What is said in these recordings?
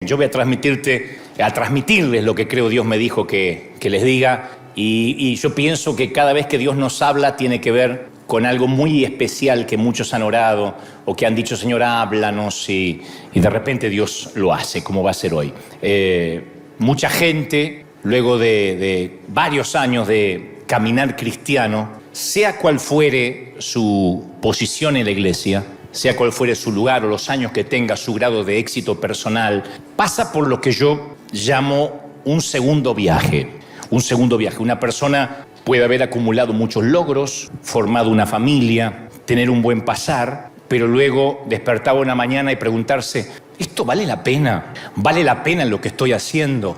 Yo voy a transmitirles lo que creo Dios me dijo que les diga, y yo pienso que cada vez que Dios nos habla tiene que ver con algo muy especial que muchos han orado o que han dicho, Señor, háblanos, y de repente Dios lo hace, como va a ser hoy. Mucha gente, luego de varios años de caminar cristiano, sea cual fuere su posición en la iglesia, sea cual fuere su lugar o los años que tenga, su grado de éxito personal, pasa por lo que yo llamo un segundo viaje. Un segundo viaje. Una persona puede haber acumulado muchos logros, formado una familia, tener un buen pasar, pero luego despertaba una mañana y preguntarse, ¿esto vale la pena? ¿Vale la pena lo que estoy haciendo?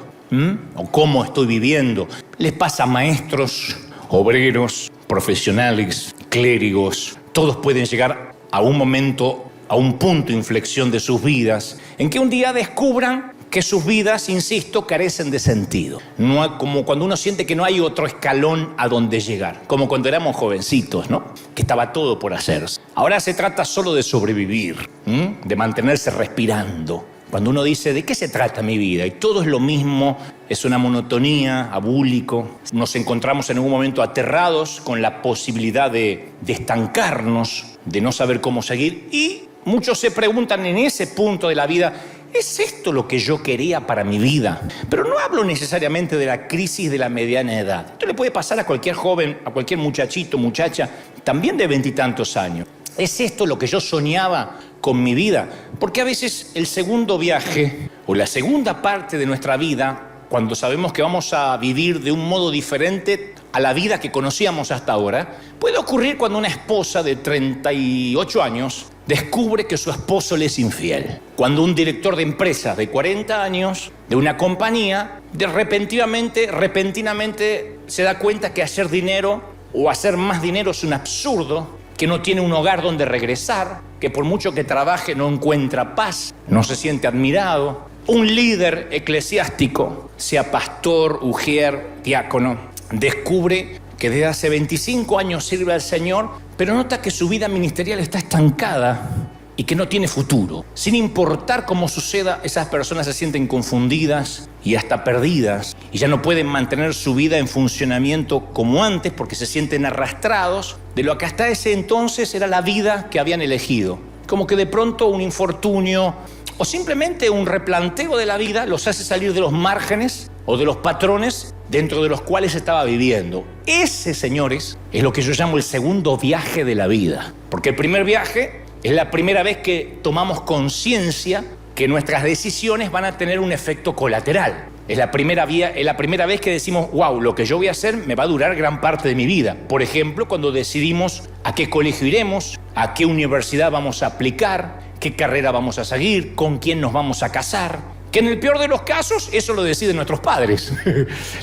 ¿O cómo estoy viviendo? Les pasa a maestros, obreros, profesionales, clérigos. Todos pueden llegar a un momento, a un punto de inflexión de sus vidas, en que un día descubran que sus vidas, insisto, carecen de sentido. No, como cuando uno siente que no hay otro escalón a donde llegar, como cuando éramos jovencitos, ¿no? Que estaba todo por hacerse. Ahora se trata solo de sobrevivir, de mantenerse respirando. Cuando uno dice, ¿de qué se trata mi vida? Y todo es lo mismo, es una monotonía, abúlico. Nos encontramos en algún momento aterrados con la posibilidad de estancarnos, de no saber cómo seguir. Y muchos se preguntan en ese punto de la vida, ¿es esto lo que yo quería para mi vida? Pero no hablo necesariamente de la crisis de la mediana edad. Esto le puede pasar a cualquier joven, a cualquier muchachito, muchacha, también de 20 y tantos años. ¿Es esto lo que yo soñaba con mi vida? Porque a veces el segundo viaje o la segunda parte de nuestra vida, cuando sabemos que vamos a vivir de un modo diferente a la vida que conocíamos hasta ahora, puede ocurrir cuando una esposa de 38 años descubre que su esposo le es infiel. Cuando un director de empresa de 40 años, de una compañía, repentinamente se da cuenta que hacer dinero o hacer más dinero es un absurdo, que no tiene un hogar donde regresar, que por mucho que trabaje no encuentra paz, no se siente admirado. Un líder eclesiástico, sea pastor, ujier, diácono, descubre que desde hace 25 años sirve al Señor, pero nota que su vida ministerial está estancada y que no tiene futuro. Sin importar cómo suceda, esas personas se sienten confundidas y hasta perdidas y ya no pueden mantener su vida en funcionamiento como antes porque se sienten arrastrados de lo que hasta ese entonces era la vida que habían elegido. Como que de pronto un infortunio o simplemente un replanteo de la vida los hace salir de los márgenes o de los patrones dentro de los cuales estaba viviendo. Ese, señores, es lo que yo llamo el segundo viaje de la vida. Porque el primer viaje es la primera vez que tomamos conciencia que nuestras decisiones van a tener un efecto colateral. Es la primera vez que decimos, wow, lo que yo voy a hacer me va a durar gran parte de mi vida. Por ejemplo, cuando decidimos a qué colegio iremos, a qué universidad vamos a aplicar, qué carrera vamos a seguir, con quién nos vamos a casar. Que en el peor de los casos, eso lo deciden nuestros padres,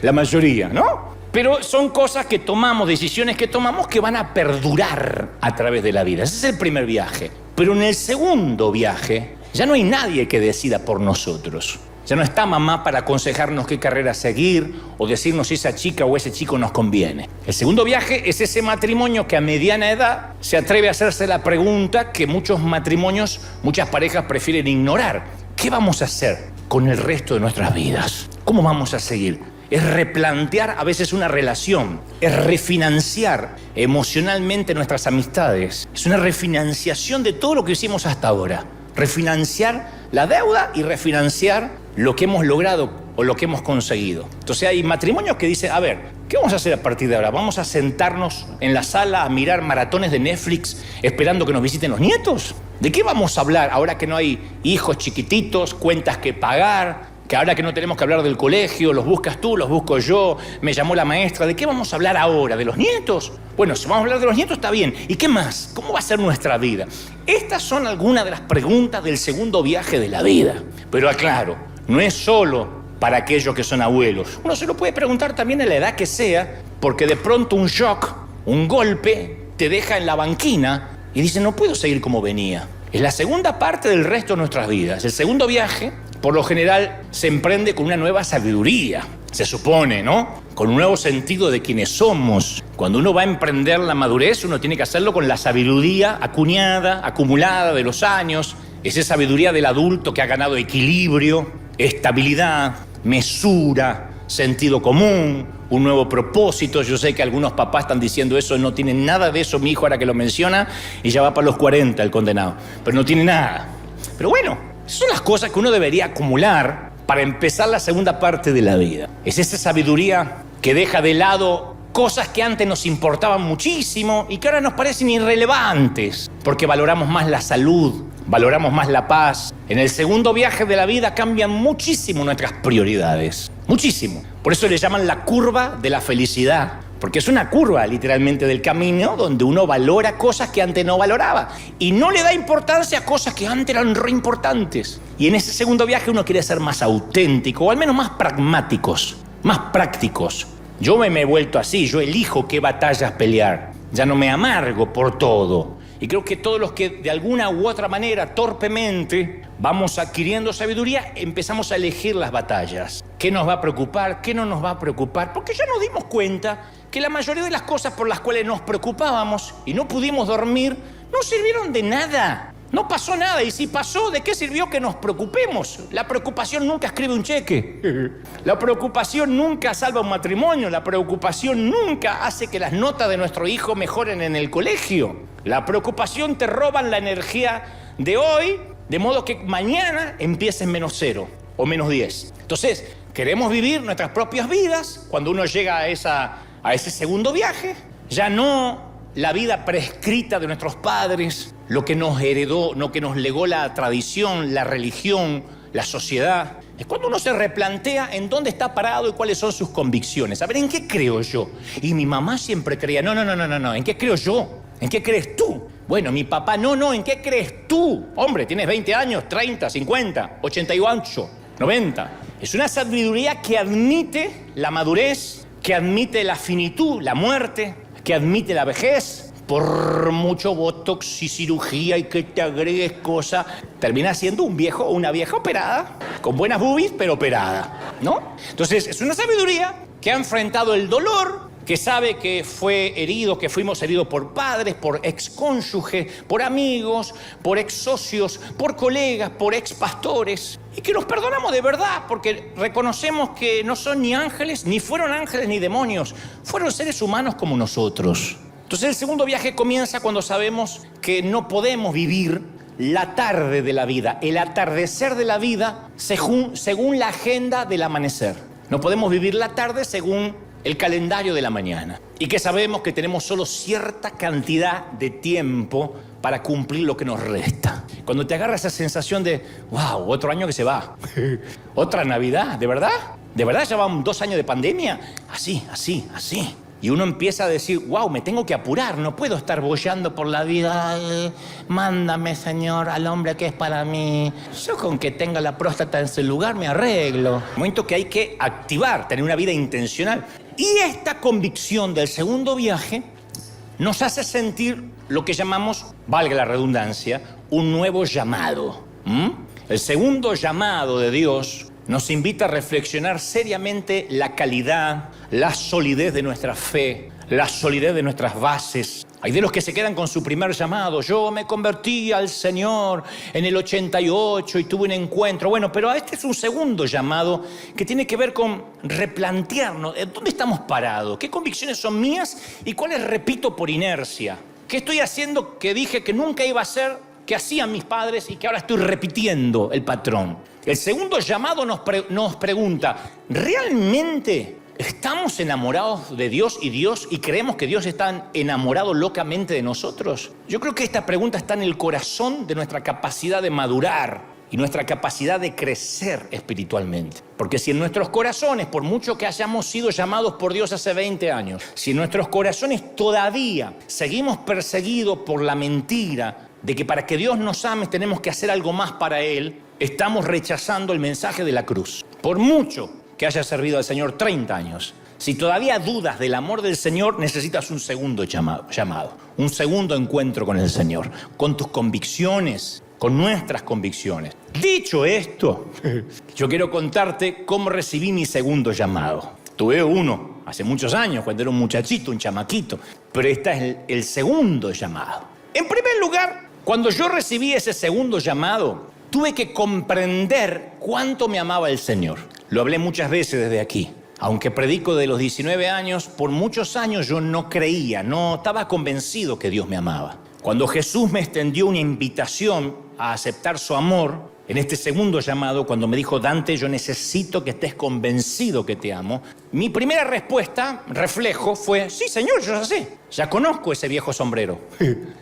la mayoría, ¿no? Pero son cosas que tomamos, decisiones que tomamos que van a perdurar a través de la vida. Ese es el primer viaje. Pero en el segundo viaje, ya no hay nadie que decida por nosotros. Ya no está mamá para aconsejarnos qué carrera seguir o decirnos si esa chica o ese chico nos conviene. El segundo viaje es ese matrimonio que a mediana edad se atreve a hacerse la pregunta que muchos matrimonios, muchas parejas prefieren ignorar. ¿Qué vamos a hacer con el resto de nuestras vidas? ¿Cómo vamos a seguir? Es replantear a veces una relación, es refinanciar emocionalmente nuestras amistades. Es una refinanciación de todo lo que hicimos hasta ahora. Refinanciar la deuda y refinanciar lo que hemos logrado o lo que hemos conseguido. Entonces hay matrimonios que dicen, a ver, ¿qué vamos a hacer a partir de ahora? ¿Vamos a sentarnos en la sala a mirar maratones de Netflix esperando que nos visiten los nietos? ¿De qué vamos a hablar ahora que no hay hijos chiquititos, cuentas que pagar, que ahora que no tenemos que hablar del colegio, los buscas tú, los busco yo, me llamó la maestra? ¿De qué vamos a hablar ahora? ¿De los nietos? Bueno, si vamos a hablar de los nietos está bien. ¿Y qué más? ¿Cómo va a ser nuestra vida? Estas son algunas de las preguntas del segundo viaje de la vida. Pero aclaro, no es solo para aquellos que son abuelos. Uno se lo puede preguntar también a la edad que sea, porque de pronto un shock, un golpe, te deja en la banquina y dice, no puedo seguir como venía. Es la segunda parte del resto de nuestras vidas. El segundo viaje, por lo general, se emprende con una nueva sabiduría. Se supone, ¿no? Con un nuevo sentido de quiénes somos. Cuando uno va a emprender la madurez, uno tiene que hacerlo con la sabiduría acuñada, acumulada de los años. Esa sabiduría del adulto que ha ganado equilibrio, estabilidad, mesura, sentido común, un nuevo propósito. Yo sé que algunos papás están diciendo eso, no tienen nada de eso, mi hijo ahora que lo menciona, y ya va para los 40 el condenado, pero no tiene nada. Pero bueno, esas son las cosas que uno debería acumular para empezar la segunda parte de la vida. Es esa sabiduría que deja de lado cosas que antes nos importaban muchísimo y que ahora nos parecen irrelevantes, porque valoramos más la salud, valoramos más la paz. En el segundo viaje de la vida cambian muchísimo nuestras prioridades, muchísimo. Por eso le llaman la curva de la felicidad, porque es una curva literalmente del camino donde uno valora cosas que antes no valoraba y no le da importancia a cosas que antes eran re importantes. Y en ese segundo viaje uno quiere ser más auténtico, o al menos más pragmáticos, más prácticos. Yo me he vuelto así, yo elijo qué batallas pelear, ya no me amargo por todo. Y creo que todos los que de alguna u otra manera, torpemente, vamos adquiriendo sabiduría, empezamos a elegir las batallas. ¿Qué nos va a preocupar? ¿Qué no nos va a preocupar? Porque ya nos dimos cuenta que la mayoría de las cosas por las cuales nos preocupábamos y no pudimos dormir, no sirvieron de nada. No pasó nada, y si pasó, ¿de qué sirvió que nos preocupemos? La preocupación nunca escribe un cheque. La preocupación nunca salva un matrimonio. La preocupación nunca hace que las notas de nuestro hijo mejoren en el colegio. La preocupación te roban la energía de hoy, de modo que mañana empieces menos 0 o menos 10. Entonces, queremos vivir nuestras propias vidas. Cuando uno llega a ese segundo viaje, ya no la vida prescrita de nuestros padres, lo que nos heredó, lo que nos legó la tradición, la religión, la sociedad. Es cuando uno se replantea en dónde está parado y cuáles son sus convicciones. A ver, ¿en qué creo yo? Y mi mamá siempre creía, no, ¿en qué creo yo? ¿En qué crees tú? Bueno, mi papá, no, ¿en qué crees tú? Hombre, tienes 20 años, 30, 50, 88, 90. Es una sabiduría que admite la madurez, que admite la finitud, la muerte, que admite la vejez. Por mucho botox y cirugía y que te agregues cosas, termina siendo un viejo o una vieja operada, con buenas boobies, pero operada, ¿no? Entonces, es una sabiduría que ha enfrentado el dolor, que sabe que fue herido, que fuimos heridos por padres, por excónyuges, por amigos, por ex socios, por colegas, por ex pastores, y que los perdonamos de verdad, porque reconocemos que no son ni ángeles, ni fueron ángeles ni demonios, fueron seres humanos como nosotros. Entonces el segundo viaje comienza cuando sabemos que no podemos vivir la tarde de la vida, el atardecer de la vida según la agenda del amanecer. No podemos vivir la tarde según el calendario de la mañana. Y que sabemos que tenemos solo cierta cantidad de tiempo para cumplir lo que nos resta. Cuando te agarra esa sensación de, wow, otro año que se va, otra Navidad, ¿de verdad? ¿De verdad ya van 2 años de pandemia? Así. Y uno empieza a decir, wow, me tengo que apurar, no puedo estar boyando por la vida. Mándame, Señor, al hombre que es para mí. Yo con que tenga la próstata en su lugar me arreglo. Un momento que hay que activar, tener una vida intencional. Y esta convicción del segundo viaje nos hace sentir lo que llamamos, valga la redundancia, un nuevo llamado. El segundo llamado de Dios nos invita a reflexionar seriamente la calidad, la solidez de nuestra fe, la solidez de nuestras bases. Hay de los que se quedan con su primer llamado. Yo me convertí al Señor en el 88 y tuve un encuentro. Bueno, pero este es un segundo llamado que tiene que ver con replantearnos. ¿Dónde estamos parados? ¿Qué convicciones son mías y cuáles repito por inercia? ¿Qué estoy haciendo que dije que nunca iba a hacer, que hacían mis padres y que ahora estoy repitiendo el patrón? El segundo llamado nos pregunta, ¿realmente estamos enamorados de Dios y creemos que Dios está enamorado locamente de nosotros? Yo creo que esta pregunta está en el corazón de nuestra capacidad de madurar y nuestra capacidad de crecer espiritualmente. Porque si en nuestros corazones, por mucho que hayamos sido llamados por Dios hace 20 años, si en nuestros corazones todavía seguimos perseguidos por la mentira de que para que Dios nos ame tenemos que hacer algo más para Él, estamos rechazando el mensaje de la cruz. Por mucho que hayas servido al Señor 30 años, si todavía dudas del amor del Señor, necesitas un segundo llamado, un segundo encuentro con el Señor, con tus convicciones, con nuestras convicciones. Dicho esto, yo quiero contarte cómo recibí mi segundo llamado. Tuve uno hace muchos años, cuando era un muchachito, un chamaquito, pero este es el segundo llamado. En primer lugar, cuando yo recibí ese segundo llamado, tuve que comprender cuánto me amaba el Señor. Lo hablé muchas veces desde aquí. Aunque predico de los 19 años, por muchos años yo no creía, no estaba convencido que Dios me amaba. Cuando Jesús me extendió una invitación a aceptar su amor, en este segundo llamado, cuando me dijo, Dante, yo necesito que estés convencido que te amo, mi primera respuesta, reflejo, fue, sí, Señor, yo ya sé, ya conozco ese viejo sombrero,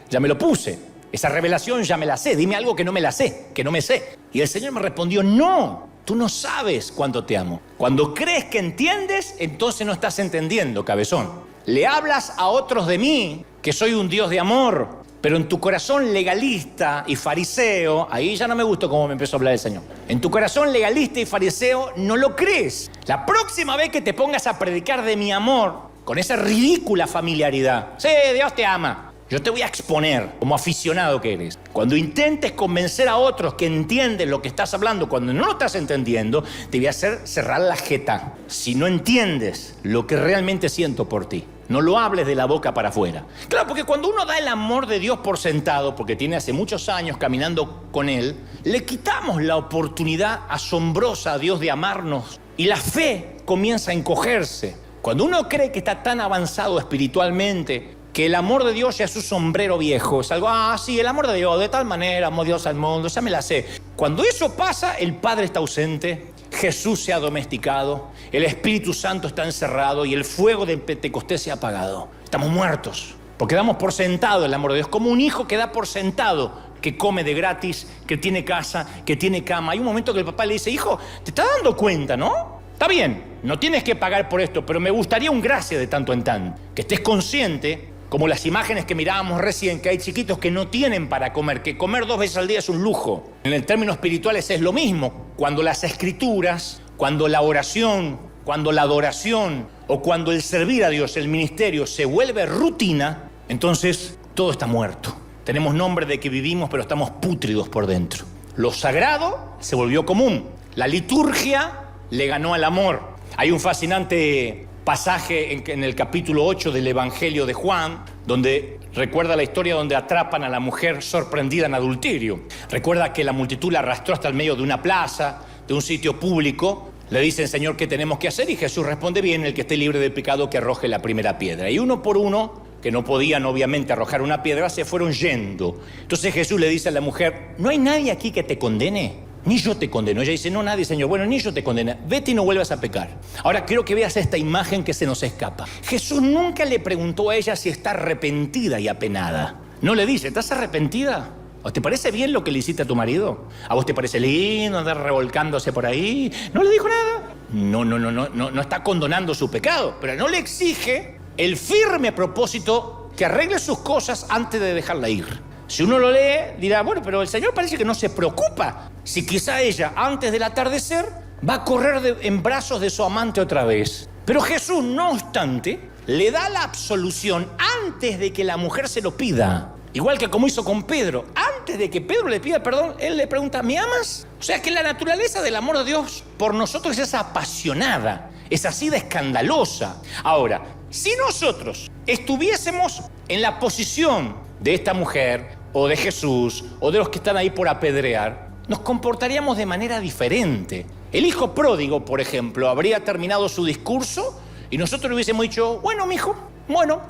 ya me lo puse, esa revelación ya me la sé, dime algo que no me la sé, que no me sé. Y el Señor me respondió, no, tú no sabes cuánto te amo. Cuando crees que entiendes, entonces no estás entendiendo, cabezón. Le hablas a otros de mí, que soy un Dios de amor, pero en tu corazón legalista y fariseo, ahí ya no me gustó cómo me empezó a hablar el Señor. En tu corazón legalista y fariseo no lo crees. La próxima vez que te pongas a predicar de mi amor, con esa ridícula familiaridad, sí, Dios te ama, yo te voy a exponer como aficionado que eres. Cuando intentes convencer a otros que entienden lo que estás hablando, cuando no lo estás entendiendo, te voy a hacer cerrar la jeta. Si no entiendes lo que realmente siento por ti, no lo hables de la boca para afuera. Claro, porque cuando uno da el amor de Dios por sentado, porque tiene hace muchos años caminando con Él, le quitamos la oportunidad asombrosa a Dios de amarnos y la fe comienza a encogerse. Cuando uno cree que está tan avanzado espiritualmente, que el amor de Dios ya es su sombrero viejo, es algo, sí, el amor de Dios, de tal manera amó Dios al mundo, ya me la sé. Cuando eso pasa, el Padre está ausente, Jesús se ha domesticado, el Espíritu Santo está encerrado y el fuego de Pentecostés se ha apagado. Estamos muertos, porque damos por sentado el amor de Dios, como un hijo que da por sentado que come de gratis, que tiene casa, que tiene cama. Hay un momento que el papá le dice, hijo, ¿te estás dando cuenta, no? Está bien, no tienes que pagar por esto, pero me gustaría un gracia de tanto en tanto, que estés consciente, como las imágenes que mirábamos recién, que hay chiquitos que no tienen para comer, que comer 2 veces al día es un lujo. En el término espirituales es lo mismo. Cuando las escrituras, cuando la oración, cuando la adoración o cuando el servir a Dios, el ministerio, se vuelve rutina, entonces todo está muerto. Tenemos nombre de que vivimos, pero estamos pútridos por dentro. Lo sagrado se volvió común. La liturgia le ganó al amor. Hay un fascinante pasaje en el capítulo 8 del Evangelio de Juan, donde recuerda la historia donde atrapan a la mujer sorprendida en adulterio. Recuerda que la multitud la arrastró hasta el medio de una plaza, de un sitio público. Le dicen, Señor, ¿qué tenemos que hacer? Y Jesús responde, bien, el que esté libre de pecado que arroje la primera piedra. Y uno por uno, que no podían obviamente arrojar una piedra, se fueron yendo. Entonces Jesús le dice a la mujer, ¿no hay nadie aquí que te condene? Ni yo te condeno. Ella dice, no, nadie, Señor. Bueno, ni yo te condeno. Vete y no vuelvas a pecar. Ahora quiero que veas esta imagen que se nos escapa. Jesús nunca le preguntó a ella si está arrepentida y apenada. No le dice, ¿estás arrepentida? ¿O te parece bien lo que le hiciste a tu marido? ¿A vos te parece lindo andar revolcándose por ahí? No le dijo nada. No está condonando su pecado, pero no le exige el firme propósito que arregle sus cosas antes de dejarla ir. Si uno lo lee, dirá, bueno, pero el Señor parece que no se preocupa si quizá ella, antes del atardecer, va a correr en brazos de su amante otra vez. Pero Jesús, no obstante, le da la absolución antes de que la mujer se lo pida. Igual que como hizo con Pedro. Antes de que Pedro le pida perdón, él le pregunta, ¿me amas? O sea que la naturaleza del amor de Dios por nosotros es apasionada, es así de escandalosa. Ahora, si nosotros estuviésemos en la posición de esta mujer, o de Jesús, o de los que están ahí por apedrear, nos comportaríamos de manera diferente. El hijo pródigo, por ejemplo, habría terminado su discurso y nosotros le hubiésemos dicho, bueno, mijo, bueno,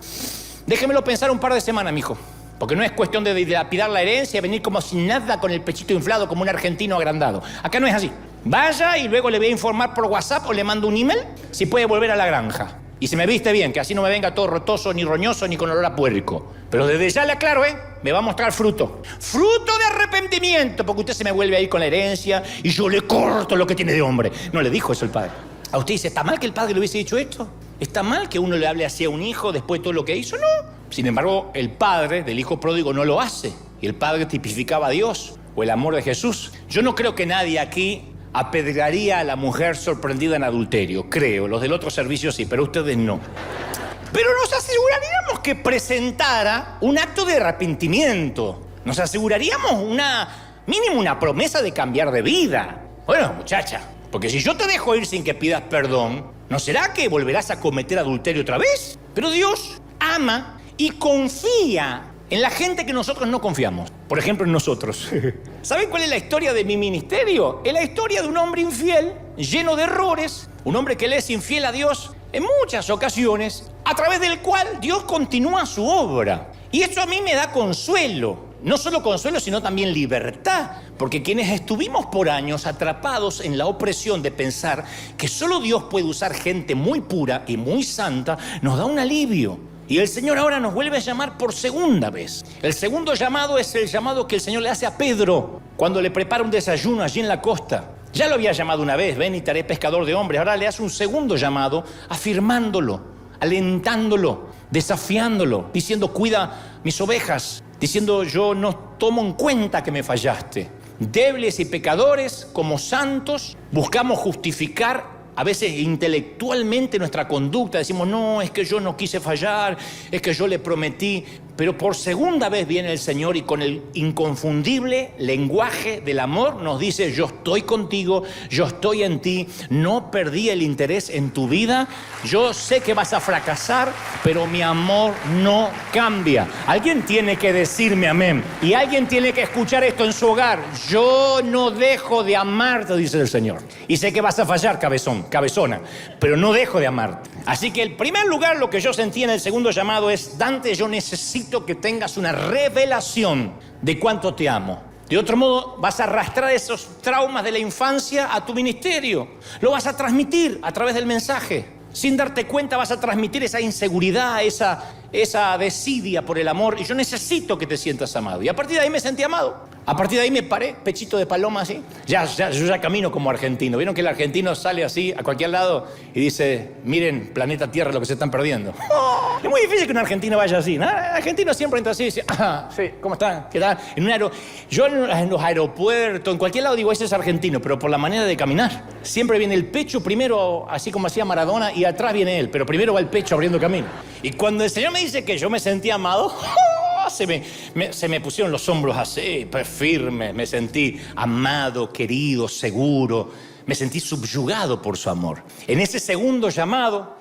déjemelo pensar un par de semanas, mijo. Porque no es cuestión de dilapidar la herencia, venir como sin nada con el pechito inflado como un argentino agrandado. Acá no es así. Vaya y luego le voy a informar por WhatsApp o le mando un email si puede volver a la granja. Y se me viste bien, que así no me venga todo rotoso, ni roñoso, ni con olor a puerco. Pero desde ya le aclaro, me va a mostrar fruto. Fruto de arrepentimiento, porque usted se me vuelve a ir con la herencia y yo le corto lo que tiene de hombre. No le dijo eso el padre. A usted dice, ¿está mal que el padre le hubiese dicho esto? ¿Está mal que uno le hable así a un hijo después de todo lo que hizo? No. Sin embargo, el padre del hijo pródigo no lo hace. Y el padre tipificaba a Dios o el amor de Jesús. Yo no creo que nadie aquí apedrearía a la mujer sorprendida en adulterio. Creo, los del otro servicio sí, pero ustedes no. Pero nos aseguraríamos que presentara un acto de arrepentimiento. Nos aseguraríamos mínimo una promesa de cambiar de vida. Bueno, muchacha, porque si yo te dejo ir sin que pidas perdón, ¿no será que volverás a cometer adulterio otra vez? Pero Dios ama y confía en la gente que nosotros no confiamos. Por ejemplo, en nosotros. ¿Saben cuál es la historia de mi ministerio? Es la historia de un hombre infiel, lleno de errores, un hombre que le es infiel a Dios en muchas ocasiones, a través del cual Dios continúa su obra. Y eso a mí me da consuelo. No solo consuelo, sino también libertad. Porque quienes estuvimos por años atrapados en la opresión de pensar que solo Dios puede usar gente muy pura y muy santa, nos da un alivio. Y el Señor ahora nos vuelve a llamar por segunda vez. El segundo llamado es el llamado que el Señor le hace a Pedro cuando le prepara un desayuno allí en la costa. Ya lo había llamado una vez, ven y te haré pescador de hombres. Ahora le hace un segundo llamado, afirmándolo, alentándolo, desafiándolo, diciendo, cuida mis ovejas, diciendo, yo no tomo en cuenta que me fallaste. Débiles y pecadores, como santos, buscamos justificar a veces intelectualmente nuestra conducta. Decimos, no, es que yo no quise fallar, es que yo le prometí. Pero por segunda vez viene el Señor y con el inconfundible lenguaje del amor nos dice, yo estoy contigo, yo estoy en ti, no perdí el interés en tu vida, yo sé que vas a fracasar, pero mi amor no cambia. Alguien tiene que decirme amén y alguien tiene que escuchar esto en su hogar. Yo no dejo de amarte, dice el Señor. Y sé que vas a fallar, cabezona, pero no dejo de amarte. Así que el primer lugar, lo que yo sentí en el segundo llamado es, Dante, yo necesito que tengas una revelación de cuánto te amo. De otro modo, vas a arrastrar esos traumas de la infancia a tu ministerio. Lo vas a transmitir a través del mensaje. Sin darte cuenta vas a transmitir esa inseguridad, esa desidia por el amor. Y yo necesito que te sientas amado. Y a partir de ahí me sentí amado. A partir de ahí me paré, pechito de paloma así. Yo ya camino como argentino. ¿Vieron que el argentino sale así a cualquier lado y dice, miren, planeta Tierra, lo que se están perdiendo? Oh, es muy difícil que un argentino vaya así, ¿no? El argentino siempre entra así y dice, sí, ¿cómo están? ¿Qué tal? Yo en los aeropuertos, en cualquier lado digo, ese es argentino, pero por la manera de caminar. Siempre viene el pecho primero, así como hacía Maradona, y atrás viene él, pero primero va el pecho abriendo camino. Y cuando el Señor me dice que yo me sentía amado, se me pusieron los hombros así, firmes. Me sentí amado, querido, seguro. Me sentí subyugado por su amor. En ese segundo llamado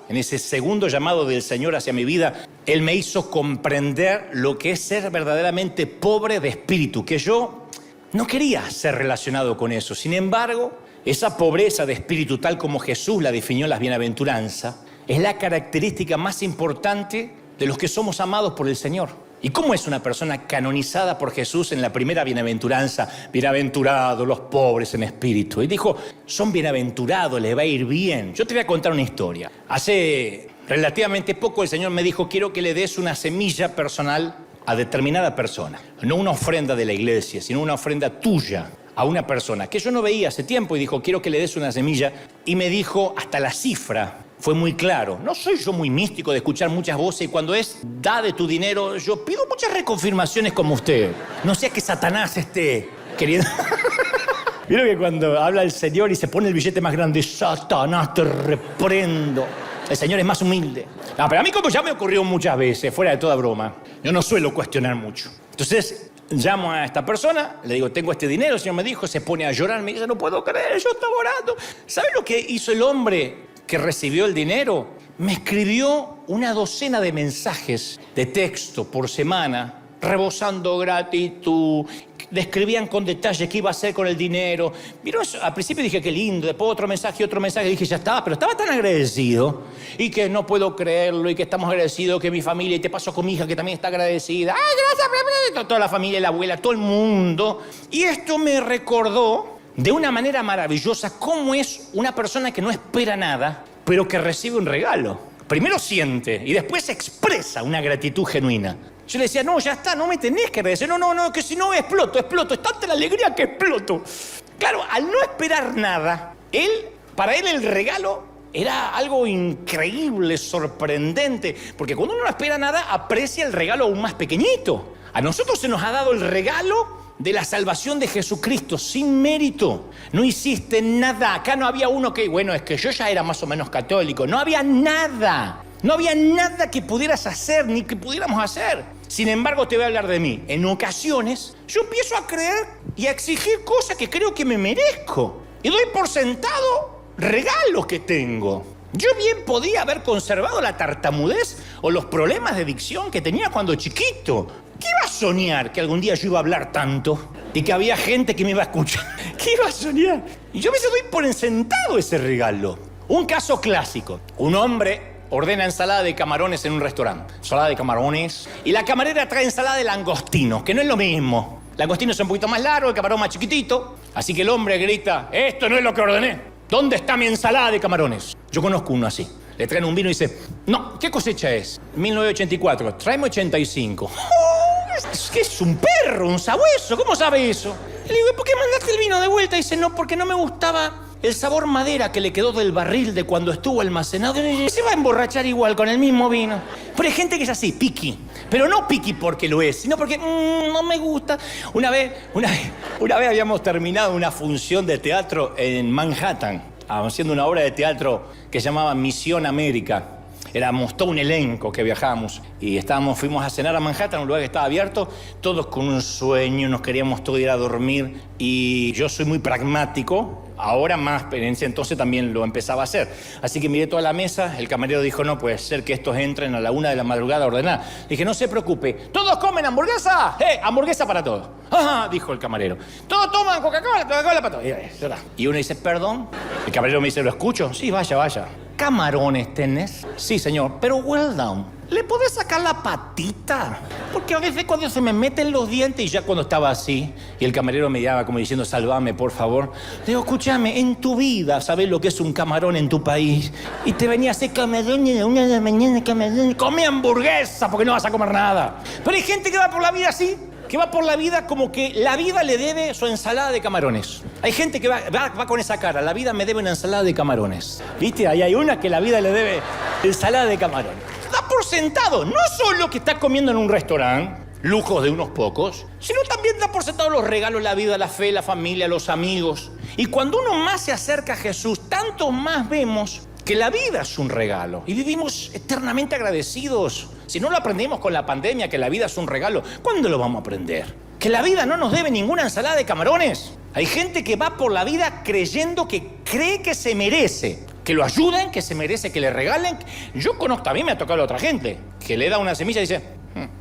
del Señor hacia mi vida, Él me hizo comprender lo que es ser verdaderamente pobre de espíritu, que yo no quería ser relacionado con eso. Sin embargo, esa pobreza de espíritu, tal como Jesús la definió en las bienaventuranzas, es la característica más importante de los que somos amados por el Señor. ¿Y cómo es una persona canonizada por Jesús en la primera bienaventuranza? Bienaventurados los pobres en espíritu. Y dijo, son bienaventurados, les va a ir bien. Yo te voy a contar una historia. Hace relativamente poco el Señor me dijo, quiero que le des una semilla personal a determinada persona. No una ofrenda de la iglesia, sino una ofrenda tuya a una persona que yo no veía hace tiempo. Y dijo, quiero que le des una semilla. Y me dijo hasta la cifra. Fue muy claro. No soy yo muy místico de escuchar muchas voces y cuando es da de tu dinero, yo pido muchas reconfirmaciones como usted. No sea que Satanás esté queriendo... Vieron que cuando habla el Señor y se pone el billete más grande, Satanás, te reprendo. El Señor es más humilde. No, pero a mí como ya me ocurrió muchas veces, fuera de toda broma, yo no suelo cuestionar mucho. Entonces llamo a esta persona, le digo, tengo este dinero, el Señor me dijo, se pone a llorar, me dice, no puedo creer, yo estaba orando. ¿Sabe lo que hizo el hombre que recibió el dinero? Me escribió una docena de mensajes de texto por semana, rebosando gratitud, describían con detalle qué iba a hacer con el dinero. ¿Vieron eso? Al principio dije, qué lindo, después otro mensaje, dije, ya estaba, pero estaba tan agradecido, y que no puedo creerlo, y que estamos agradecidos, que mi familia, y te paso con mi hija que también está agradecida. ¡Ay, gracias! Toda la familia, la abuela, todo el mundo. Y esto me recordó de una manera maravillosa cómo es una persona que no espera nada, pero que recibe un regalo. Primero siente y después expresa una gratitud genuina. Yo le decía, no, ya está, no me tenés que agradecer. No, que si no exploto. Es tanta la alegría que exploto. Claro, al no esperar nada, para él el regalo era algo increíble, sorprendente, porque cuando uno no espera nada, aprecia el regalo aún más pequeñito. A nosotros se nos ha dado el regalo de la salvación de Jesucristo, sin mérito. No hiciste nada. Acá no había uno que, bueno, es que yo ya era más o menos católico. No había nada. No había nada que pudieras hacer, ni que pudiéramos hacer. Sin embargo, te voy a hablar de mí. En ocasiones, yo empiezo a creer y a exigir cosas que creo que me merezco. Y doy por sentado regalos que tengo. Yo bien podía haber conservado la tartamudez o los problemas de dicción que tenía cuando chiquito. ¿Qué iba a soñar que algún día yo iba a hablar tanto y que había gente que me iba a escuchar? ¿Qué iba a soñar? Y yo a veces doy por sentado ese regalo. Un caso clásico. Un hombre ordena ensalada de camarones en un restaurante. Ensalada de camarones. Y la camarera trae ensalada de langostinos, que no es lo mismo. Langostino es un poquito más largo, el camarón más chiquitito. Así que el hombre grita, esto no es lo que ordené. ¿Dónde está mi ensalada de camarones? Yo conozco uno así. Le traen un vino y dice, no, ¿qué cosecha es? 1984, tráeme 85. ¿Qué es un perro, un sabueso? ¿Cómo sabe eso? Le digo, ¿por qué mandaste el vino de vuelta? Y dice, no, porque no me gustaba el sabor madera que le quedó del barril de cuando estuvo almacenado. Se va a emborrachar igual con el mismo vino. Pero hay gente que es así, picky. Pero no picky porque lo es, sino porque no me gusta. Una vez habíamos terminado una función de teatro en Manhattan, haciendo una obra de teatro que se llamaba Misión América. Éramos todo un elenco que viajábamos y fuimos a cenar a Manhattan, un lugar que estaba abierto, todos con un sueño, nos queríamos todos ir a dormir y yo soy muy pragmático, ahora más, pero en ese entonces también lo empezaba a hacer. Así que miré toda la mesa, el camarero dijo, no puede ser que estos entren a la 1 de la madrugada a ordenar. Dije, no se preocupe, ¿todos comen hamburguesa? Hamburguesa para todos. Ajá, dijo el camarero. ¿Todos toman Coca-Cola? Coca-Cola para todos. Y uno dice, perdón. El camarero me dice, ¿lo escucho? Sí, vaya. ¿Camarones tenés? Sí, señor, pero well done. ¿Le podés sacar la patita? Porque a veces cuando se me meten los dientes y ya cuando estaba así y el camarero me miraba como diciendo, salvame, por favor. Le digo, escúchame, en tu vida sabés lo que es un camarón en tu país y te venía a hacer camarón y de 1 de la mañana camarón. Come hamburguesa porque no vas a comer nada. Pero hay gente que va por la vida así, que va por la vida como que la vida le debe su ensalada de camarones. Hay gente que va con esa cara, la vida me debe una ensalada de camarones. ¿Viste? Ahí hay una que la vida le debe ensalada de camarones. Da por sentado, no solo que está comiendo en un restaurante, lujos de unos pocos, sino también da por sentado los regalos, la vida, la fe, la familia, los amigos. Y cuando uno más se acerca a Jesús, tanto más vemos que la vida es un regalo y vivimos eternamente agradecidos. Si no lo aprendimos con la pandemia, que la vida es un regalo, ¿cuándo lo vamos a aprender? Que la vida no nos debe ninguna ensalada de camarones. Hay gente que va por la vida creyendo que cree que se merece, que lo ayuden, que se merece, que le regalen. Yo conozco, a mí me ha tocado a otra gente, que le da una semilla y dice,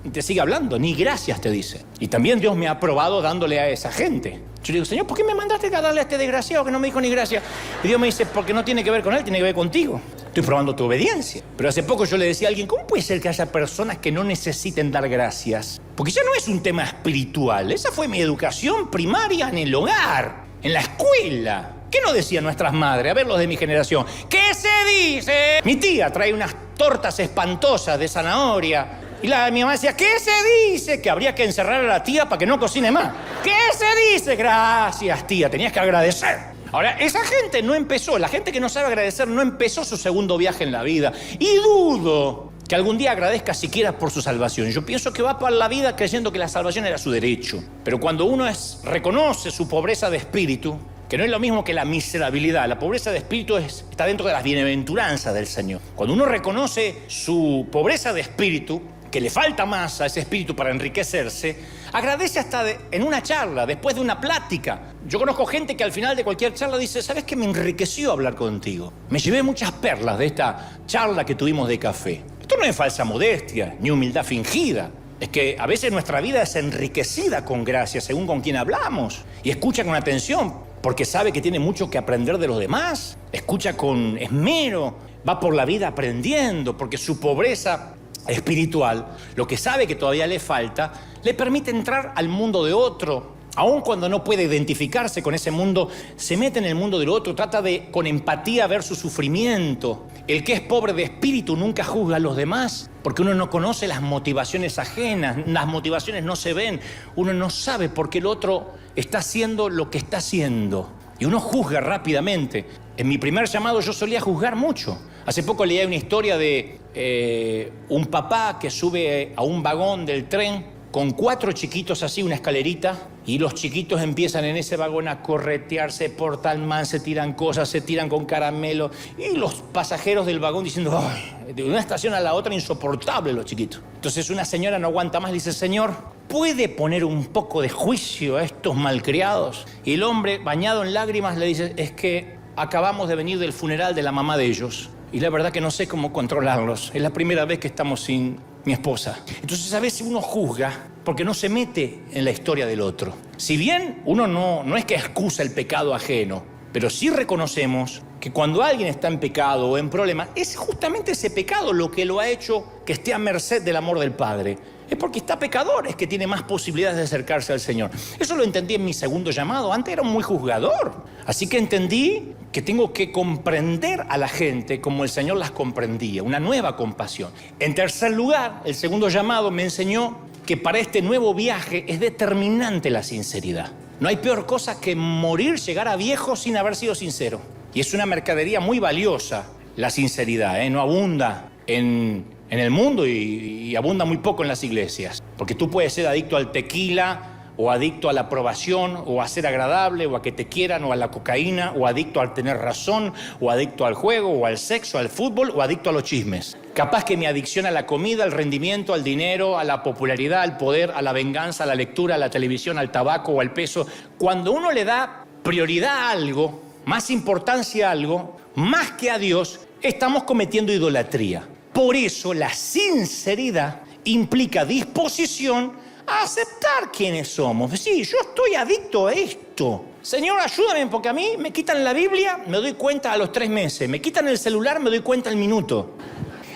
y te sigue hablando, ni gracias te dice. Y también Dios me ha probado dándole a esa gente. Yo le digo, Señor, ¿por qué me mandaste a darle a este desgraciado que no me dijo ni gracias? Y Dios me dice, porque no tiene que ver con él, tiene que ver contigo. Estoy probando tu obediencia. Pero hace poco yo le decía a alguien, ¿cómo puede ser que haya personas que no necesiten dar gracias? Porque ya no es un tema espiritual. Esa fue mi educación primaria en el hogar, en la escuela. ¿Qué nos decían nuestras madres? A ver, los de mi generación. ¿Qué se dice? Mi tía trae unas tortas espantosas de zanahoria. Y mi mamá decía, ¿qué se dice? Que habría que encerrar a la tía para que no cocine más. ¿Qué se dice? Gracias, tía, tenías que agradecer. Ahora, esa gente no empezó, la gente que no sabe agradecer no empezó su segundo viaje en la vida. Y dudo que algún día agradezca siquiera por su salvación. Yo pienso que va por la vida creyendo que la salvación era su derecho. Pero cuando uno reconoce su pobreza de espíritu, que no es lo mismo que la miserabilidad. La pobreza de espíritu está dentro de las bienaventuranzas del Señor. Cuando uno reconoce su pobreza de espíritu, que le falta más a ese espíritu para enriquecerse, agradece hasta en una charla, después de una plática. Yo conozco gente que al final de cualquier charla dice, ¿sabes qué? Me enriqueció hablar contigo. Me llevé muchas perlas de esta charla que tuvimos de café. Esto no es falsa modestia, ni humildad fingida. Es que a veces nuestra vida es enriquecida con gracia, según con quien hablamos. Y escucha con atención, porque sabe que tiene mucho que aprender de los demás. Escucha con esmero, va por la vida aprendiendo, porque su pobreza espiritual, lo que sabe que todavía le falta, le permite entrar al mundo de otro. Aun cuando no puede identificarse con ese mundo, se mete en el mundo del otro, trata de, con empatía, ver su sufrimiento. El que es pobre de espíritu nunca juzga a los demás, porque uno no conoce las motivaciones ajenas, las motivaciones no se ven, uno no sabe por qué el otro está haciendo lo que está haciendo. Y uno juzga rápidamente. En mi primer llamado yo solía juzgar mucho. Hace poco leí una historia de un papá que sube a un vagón del tren con 4 chiquitos así, una escalerita, y los chiquitos empiezan en ese vagón a corretear, se portan mal, se tiran cosas, se tiran con caramelo, y los pasajeros del vagón diciendo, ¡ay! De una estación a la otra, insoportable los chiquitos. Entonces una señora no aguanta más, dice, Señor, ¿puede poner un poco de juicio a estos malcriados? Y el hombre, bañado en lágrimas, le dice, es que acabamos de venir del funeral de la mamá de ellos, y la verdad que no sé cómo controlarlos. Es la primera vez que estamos sin mi esposa. Entonces a veces uno juzga porque no se mete en la historia del otro. Si bien uno no es que excusa el pecado ajeno, pero sí reconocemos que cuando alguien está en pecado o en problema, es justamente ese pecado lo que lo ha hecho que esté a merced del amor del Padre. Es porque está pecador, es que tiene más posibilidades de acercarse al Señor. Eso lo entendí en mi segundo llamado. Antes era muy juzgador. Así que entendí que tengo que comprender a la gente como el Señor las comprendía. Una nueva compasión. En tercer lugar, el segundo llamado me enseñó que para este nuevo viaje es determinante la sinceridad. No hay peor cosa que morir, llegar a viejo sin haber sido sincero. Y es una mercadería muy valiosa, la sinceridad, No abunda en el mundo y abunda muy poco en las iglesias. Porque tú puedes ser adicto al tequila, o adicto a la aprobación, o a ser agradable, o a que te quieran, o a la cocaína, o adicto al tener razón, o adicto al juego, o al sexo, al fútbol, o adicto a los chismes. Capaz que mi adicción a la comida, al rendimiento, al dinero, a la popularidad, al poder, a la venganza, a la lectura, a la televisión, al tabaco o al peso. Cuando uno le da prioridad a algo, más importancia a algo, más que a Dios, estamos cometiendo idolatría. Por eso la sinceridad implica disposición a aceptar quiénes somos. Sí, yo estoy adicto a esto. Señor, ayúdame, porque a mí me quitan la Biblia, me doy cuenta a los 3 meses. Me quitan el celular, me doy cuenta al minuto.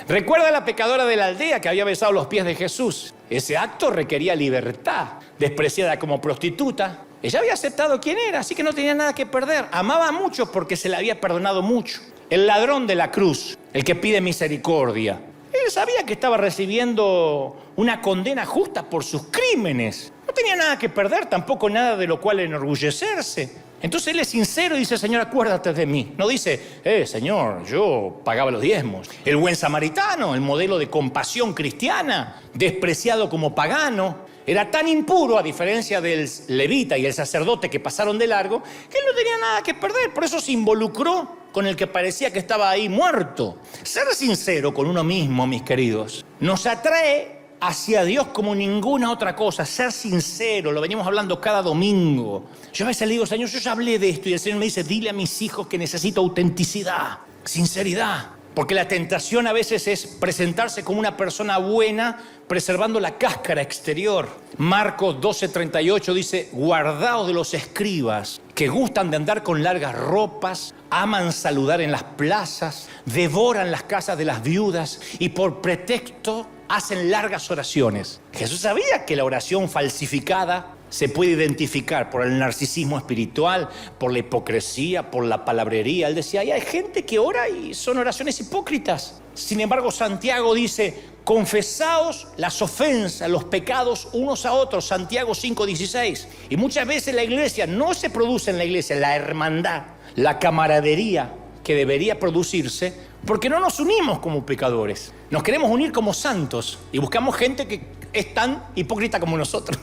Recuerda a la pecadora de la aldea que había besado los pies de Jesús. Ese acto requería libertad. Despreciada como prostituta, ella había aceptado quién era, así que no tenía nada que perder. Amaba mucho porque se le había perdonado mucho. El ladrón de la cruz, el que pide misericordia, él sabía que estaba recibiendo una condena justa por sus crímenes. No tenía nada que perder, tampoco nada de lo cual enorgullecerse. Entonces él es sincero y dice, Señor, acuérdate de mí. No dice, Señor, yo pagaba los diezmos. El buen samaritano, el modelo de compasión cristiana, despreciado como pagano, era tan impuro, a diferencia del levita y el sacerdote que pasaron de largo, que él no tenía nada que perder. Por eso se involucró con el que parecía que estaba ahí muerto. Ser sincero con uno mismo, mis queridos, nos atrae hacia Dios como ninguna otra cosa. Ser sincero, lo venimos hablando cada domingo. Yo a veces le digo, Señor, yo ya hablé de esto, y el Señor me dice, dile a mis hijos que necesito autenticidad, sinceridad. Porque la tentación a veces es presentarse como una persona buena, preservando la cáscara exterior. Marcos 12:38 dice, guardaos de los escribas, que gustan de andar con largas ropas, aman saludar en las plazas, devoran las casas de las viudas y por pretexto hacen largas oraciones. Jesús sabía que la oración falsificada se puede identificar por el narcisismo espiritual, por la hipocresía, por la palabrería. Él decía, hay gente que ora y son oraciones hipócritas. Sin embargo, Santiago dice, confesaos las ofensas, los pecados unos a otros. Santiago 5:16. Y muchas veces la iglesia, no se produce en la iglesia la hermandad, la camaradería que debería producirse, porque no nos unimos como pecadores. Nos queremos unir como santos y buscamos gente que es tan hipócrita como nosotros.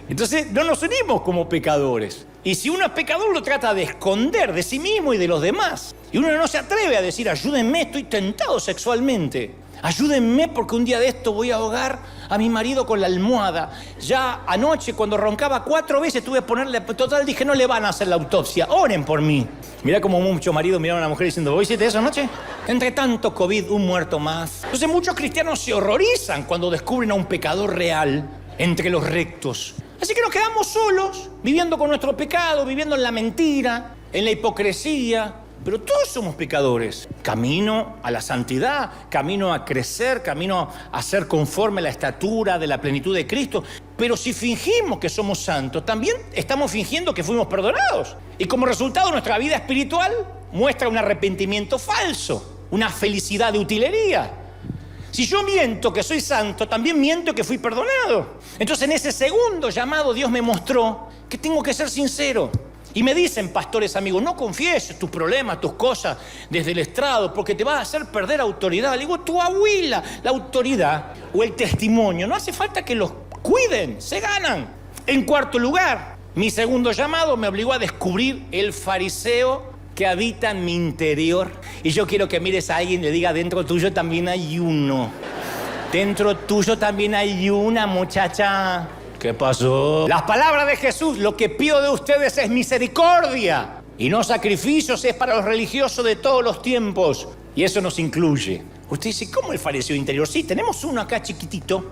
Entonces no nos unimos como pecadores. Y si uno es pecador, lo trata de esconder de sí mismo y de los demás. Y uno no se atreve a decir, ayúdenme, estoy tentado sexualmente. Ayúdenme porque un día de esto voy a ahogar a mi marido con la almohada. Ya anoche cuando roncaba 4 veces tuve que ponerle, total dije, no le van a hacer la autopsia, oren por mí. Mirá como muchos maridos miraron a la mujer diciendo, ¿vos hiciste eso anoche? Entre tanto COVID, un muerto más. Entonces muchos cristianos se horrorizan cuando descubren a un pecador real entre los rectos. Así que nos quedamos solos, viviendo con nuestro pecado, viviendo en la mentira, en la hipocresía. Pero todos somos pecadores. Camino a la santidad, camino a crecer, camino a ser conforme a la estatura de la plenitud de Cristo. Pero si fingimos que somos santos, también estamos fingiendo que fuimos perdonados. Y como resultado, nuestra vida espiritual muestra un arrepentimiento falso, una felicidad de utilería. Si yo miento que soy santo, también miento que fui perdonado. Entonces, en ese segundo llamado, Dios me mostró que tengo que ser sincero. Y me dicen, pastores amigos, no confieses tus problemas, tus cosas desde el estrado, porque te vas a hacer perder autoridad. Le digo, tu abuela, la autoridad o el testimonio, no hace falta que los cuiden, se ganan. En cuarto lugar, mi segundo llamado me obligó a descubrir el fariseo que habita en mi interior. Y yo quiero que mires a alguien y le diga, dentro tuyo también hay uno. Dentro tuyo también hay una, muchacha. ¿Qué pasó? Las palabras de Jesús, lo que pido de ustedes es misericordia y no sacrificios, es para los religiosos de todos los tiempos. Y eso nos incluye. Usted dice, ¿cómo el fariseo interior? Sí, tenemos uno acá chiquitito,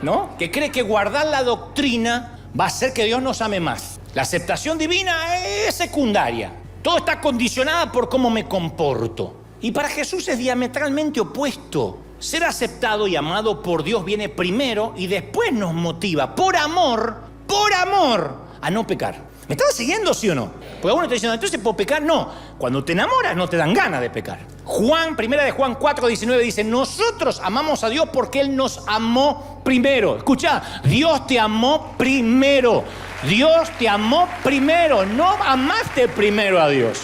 ¿no? Que cree que guardar la doctrina va a hacer que Dios nos ame más. La aceptación divina es secundaria. Todo está condicionado por cómo me comporto. Y para Jesús es diametralmente opuesto. Ser aceptado y amado por Dios viene primero y después nos motiva, por amor, a no pecar. ¿Me están siguiendo, sí o no? Porque uno está diciendo, entonces, ¿puedo pecar? No. Cuando te enamoras no te dan ganas de pecar. Primera de Juan 4:19 dice, nosotros amamos a Dios porque Él nos amó primero. Escucha, Dios te amó primero. Dios te amó primero. No amaste primero a Dios.